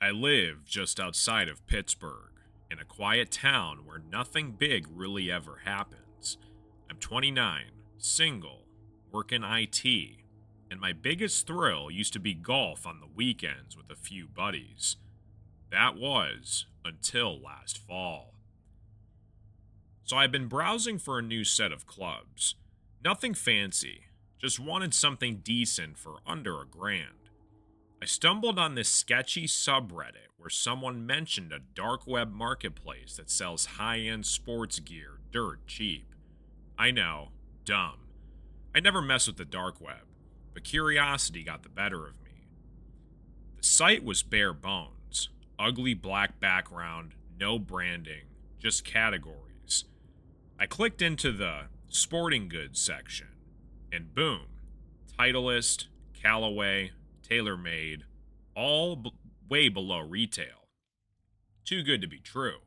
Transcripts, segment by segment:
I live just outside of Pittsburgh, in a quiet town where nothing big really ever happens. I'm 29, single, work in IT, and my biggest thrill used to be golf on the weekends with a few buddies. That was until last fall. So I've been browsing for a new set of clubs. Nothing fancy, just wanted something decent for under $1,000. I stumbled on this sketchy subreddit where someone mentioned a dark web marketplace that sells high-end sports gear dirt cheap. I know, dumb. I never mess with the dark web, but curiosity got the better of me. The site was bare bones, ugly black background, no branding, just categories. I clicked into the sporting goods section, and boom, Titleist, Callaway, TaylorMade, all way below retail. Too good to be true.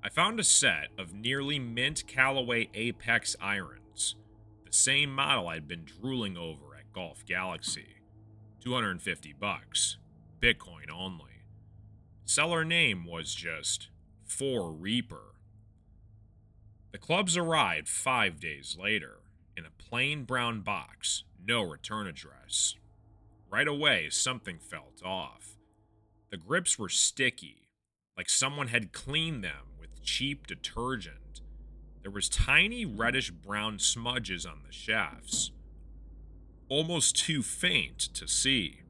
I found a set of nearly mint Callaway Apex irons, the same model I'd been drooling over at Golf Galaxy. $250, Bitcoin only. Seller name was just For Reaper. The clubs arrived 5 days later in a plain brown box, no return address. Right away, something felt off. The grips were sticky, like someone had cleaned them with cheap detergent. There was tiny reddish-brown smudges on the shafts, almost too faint to see.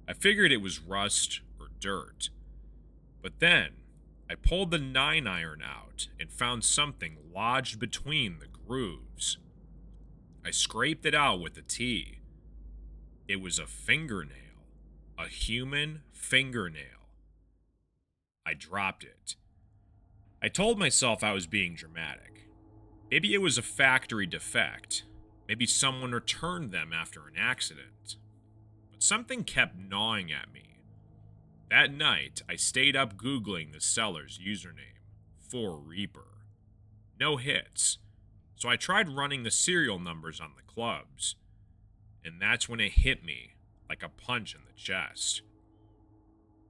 I figured it was rust or dirt. But then, I pulled the 9-iron out and found something lodged between the grooves. I scraped it out with a T. It was a fingernail. A human fingernail. I dropped it. I told myself I was being dramatic. Maybe it was a factory defect. Maybe someone returned them after an accident. But something kept gnawing at me. That night, I stayed up Googling the seller's username, For Reaper. No hits. So I tried running the serial numbers on the clubs. And that's when it hit me like a punch in the chest.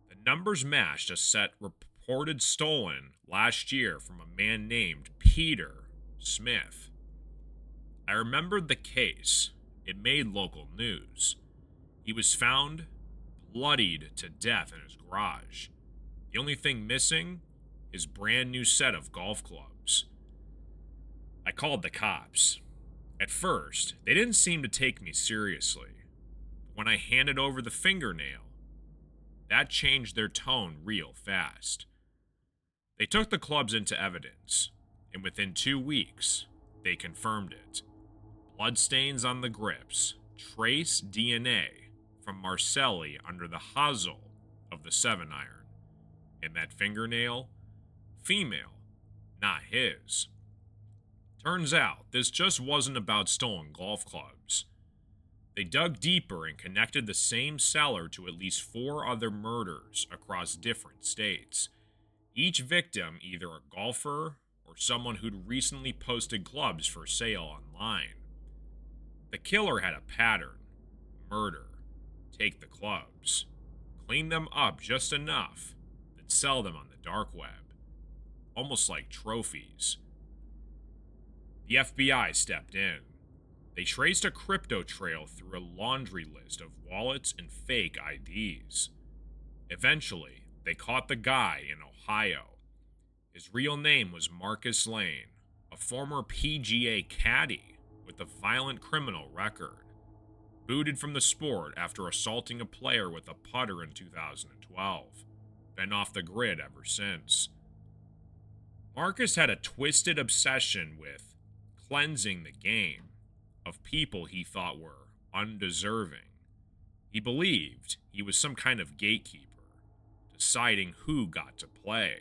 The numbers matched a set reported stolen last year from a man named Peter Smith. I remembered the case. It made local news. He was found bloodied to death in his garage. The only thing missing, his brand new set of golf clubs. I called the cops. At first, they didn't seem to take me seriously. When I handed over the fingernail, that changed their tone real fast. They took the clubs into evidence, and within 2 weeks, they confirmed it. Bloodstains on the grips, trace DNA from Marcelli under the hosel of the 7-iron. And that fingernail, female, not his. Turns out, this just wasn't about stolen golf clubs. They dug deeper and connected the same seller to at least 4 other murders across different states. Each victim either a golfer or someone who'd recently posted clubs for sale online. The killer had a pattern: murder, take the clubs, clean them up just enough, then sell them on the dark web. Almost like trophies. The FBI stepped in. They traced a crypto trail through a laundry list of wallets and fake IDs. Eventually, they caught the guy in Ohio. His real name was Marcus Lane, a former PGA caddy with a violent criminal record. Booted from the sport after assaulting a player with a putter in 2012. Been off the grid ever since. Marcus had a twisted obsession with cleansing the game of people he thought were undeserving. He believed he was some kind of gatekeeper, deciding who got to play.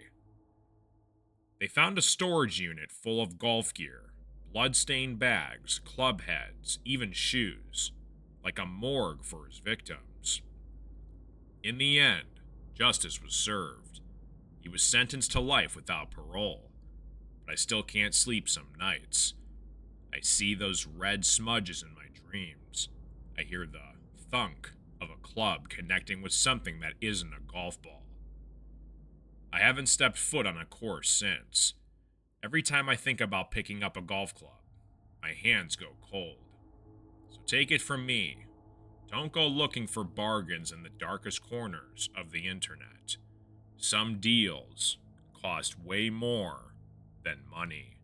They found a storage unit full of golf gear, blood-stained bags, club heads, even shoes, like a morgue for his victims. In the end, justice was served. He was sentenced to life without parole, but I still can't sleep some nights. I see those red smudges in my dreams. I hear the thunk of a club connecting with something that isn't a golf ball. I haven't stepped foot on a course since. Every time I think about picking up a golf club, my hands go cold. So take it from me, don't go looking for bargains in the darkest corners of the internet. Some deals cost way more than money.